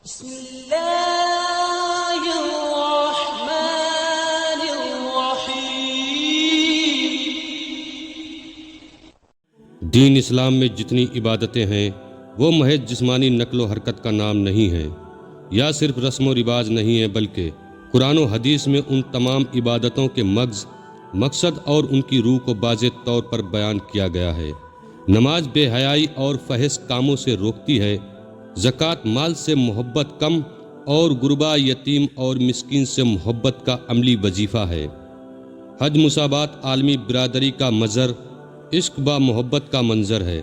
بسم اللہ الرحمن الرحیم۔ دین اسلام میں جتنی عبادتیں ہیں وہ محض جسمانی نقل و حرکت کا نام نہیں ہیں یا صرف رسم و رواج نہیں ہیں، بلکہ قرآن و حدیث میں ان تمام عبادتوں کے مغز، مقصد اور ان کی روح کو واضح طور پر بیان کیا گیا ہے۔ نماز بے حیائی اور فحش کاموں سے روکتی ہے، زکوٰۃ مال سے محبت کم اور غربا، یتیم اور مسکین سے محبت کا عملی وظیفہ ہے۔ حج مسابات عالمی برادری کا مظہر، عشق با محبت کا منظر ہے۔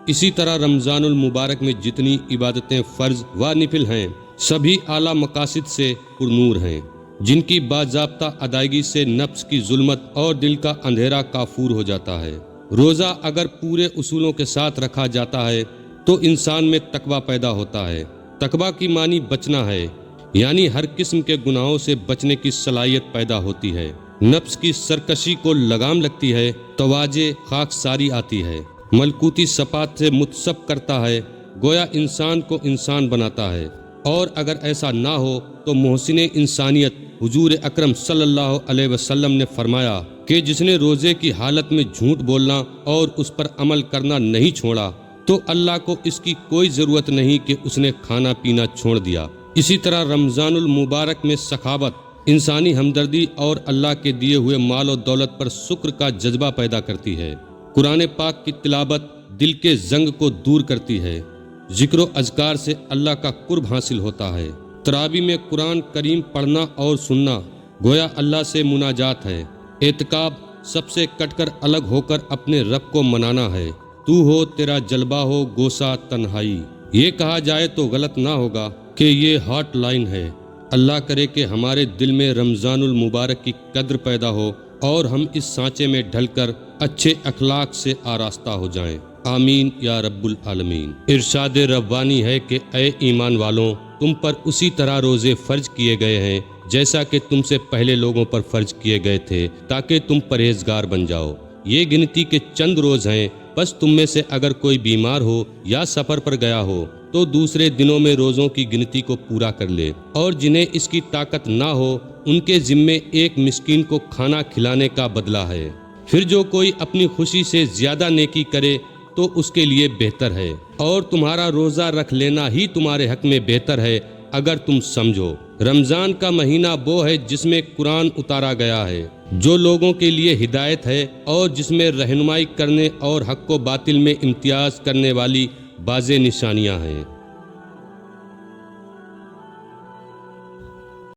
اسی طرح رمضان المبارک میں جتنی عبادتیں فرض و نفل ہیں سبھی اعلیٰ مقاصد سے پرنور ہیں، جن کی باضابطہ ادائیگی سے نفس کی ظلمت اور دل کا اندھیرا کافور ہو جاتا ہے۔ روزہ اگر پورے اصولوں کے ساتھ رکھا جاتا ہے تو انسان میں تقویٰ پیدا ہوتا ہے۔ تقویٰ کی معنی بچنا ہے، یعنی ہر قسم کے گناہوں سے بچنے کی صلاحیت پیدا ہوتی ہے۔ نفس کی سرکشی کو لگام لگتی ہے، تواضع خاکساری آتی ہے، ملکوتی صفات سے متصف کرتا ہے، گویا انسان کو انسان بناتا ہے۔ اور اگر ایسا نہ ہو تو محسن انسانیت حضور اکرم صلی اللہ علیہ وسلم نے فرمایا کہ جس نے روزے کی حالت میں جھوٹ بولنا اور اس پر عمل کرنا نہیں چھوڑا تو اللہ کو اس کی کوئی ضرورت نہیں کہ اس نے کھانا پینا چھوڑ دیا۔ اسی طرح رمضان المبارک میں سخاوت، انسانی ہمدردی اور اللہ کے دیے ہوئے مال و دولت پر شکر کا جذبہ پیدا کرتی ہے۔ قرآن پاک کی تلاوت دل کے زنگ کو دور کرتی ہے، ذکر و اذکار سے اللہ کا قرب حاصل ہوتا ہے۔ تراویح میں قرآن کریم پڑھنا اور سننا گویا اللہ سے مناجات ہے۔ اعتکاف سب سے کٹ کر الگ ہو کر اپنے رب کو منانا ہے۔ تو ہو تیرا جلوہ ہو گوسا تنہائی، یہ کہا جائے تو غلط نہ ہوگا کہ یہ ہاٹ لائن ہے۔ اللہ کرے کہ ہمارے دل میں رمضان المبارک کی قدر پیدا ہو اور ہم اس سانچے میں ڈھل کر اچھے اخلاق سے آراستہ ہو جائیں، آمین یا رب العالمین۔ ارشاد ربانی ہے کہ اے ایمان والوں، تم پر اسی طرح روزے فرض کیے گئے ہیں جیسا کہ تم سے پہلے لوگوں پر فرض کیے گئے تھے، تاکہ تم پرہیزگار بن جاؤ۔ یہ گنتی کے چند روز ہیں، بس تم میں سے اگر کوئی بیمار ہو یا سفر پر گیا ہو تو دوسرے دنوں میں روزوں کی گنتی کو پورا کر لے، اور جنہیں اس کی طاقت نہ ہو ان کے ذمے ایک مسکین کو کھانا کھلانے کا بدلہ ہے۔ پھر جو کوئی اپنی خوشی سے زیادہ نیکی کرے تو اس کے لیے بہتر ہے، اور تمہارا روزہ رکھ لینا ہی تمہارے حق میں بہتر ہے اگر تم سمجھو۔ رمضان کا مہینہ وہ ہے جس میں قرآن اتارا گیا ہے، جو لوگوں کے لیے ہدایت ہے اور جس میں رہنمائی کرنے اور حق و باطل میں امتیاز کرنے والی واضح نشانیاں ہیں۔